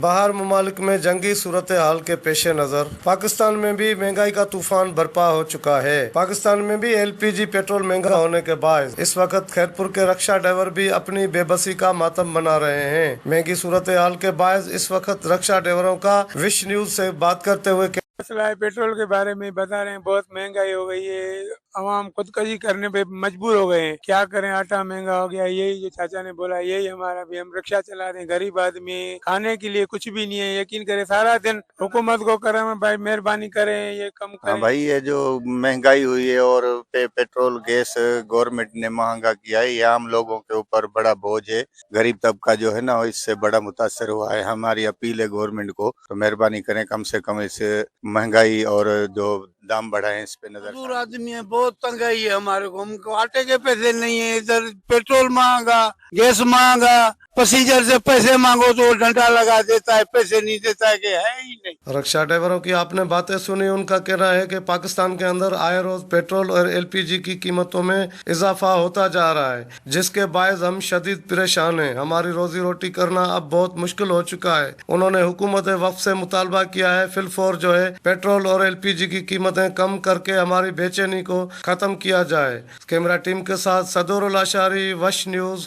बाहर ममालिक में जंगी सूरत हाल के पेश नज़र पाकिस्तान में भी महंगाई का तूफान बरपा हो चुका है। पाकिस्तान में भी LPG पेट्रोल महंगा होने के बाद इस वक्त खैरपुर के रक्षा ड्राइवर भी अपनी बेबसी का मातम मना रहे हैं। महंगी सूरत हाल के बाद इस वक्त रक्षा ड्राइवरों का विश न्यूज से बात करते हुए मसला है पेट्रोल के बारे में बता रहे हैं, बहुत महंगाई हो गई है, आवाम खुदकशी करने पे मजबूर हो गए हैं। क्या करें, आटा महंगा हो गया, यही जो चाचा ने बोला यही हमारा भी, हम रिक्शा चला रहे हैं, गरीब आदमी, खाने के लिए कुछ भी नहीं है। यकीन करें सारा दिन हुकूमत को करें भाई मेहरबानी करें, ये कम हाँ करें। भाई, ये जो महंगाई हुई है और पेट्रोल गैस गवर्नमेंट ने महंगा किया है, ये आम लोगों के ऊपर बड़ा बोझ है। गरीब तबका जो है ना, इससे बड़ा मुतासर हुआ है। हमारी अपील है गवर्नमेंट को, तो मेहरबानी करें कम से कम इस महंगाई और जो दाम बढ़ाएं इस पे नजर। मजदूर आदमी है, बहुत तंगाई है हमारे को, हमको आटे के पैसे नहीं है, इधर पेट्रोल महंगा, गैस महंगा, पैसेंजर से पैसे मांगो तो डंडा लगा देता है, पैसे नहीं देता है कि है ही नहीं। रक्षा ड्राइवरों की आपने बातें सुनी। उनका कहना है कि पाकिस्तान के अंदर आए रोज पेट्रोल और LPG की कीमतों में इजाफा होता जा रहा है, जिसके बायस हम शदीद परेशान हैं। हमारी रोजी रोटी करना अब बहुत मुश्किल हो चुका है। उन्होंने हुकूमत वक्त से मुतालबा किया है फिलफौर जो है पेट्रोल और LPG की कीमतें कम करके हमारी बेचैनी को खत्म किया जाए। कैमरा टीम के साथ सदरुल अशारी, वश न्यूज।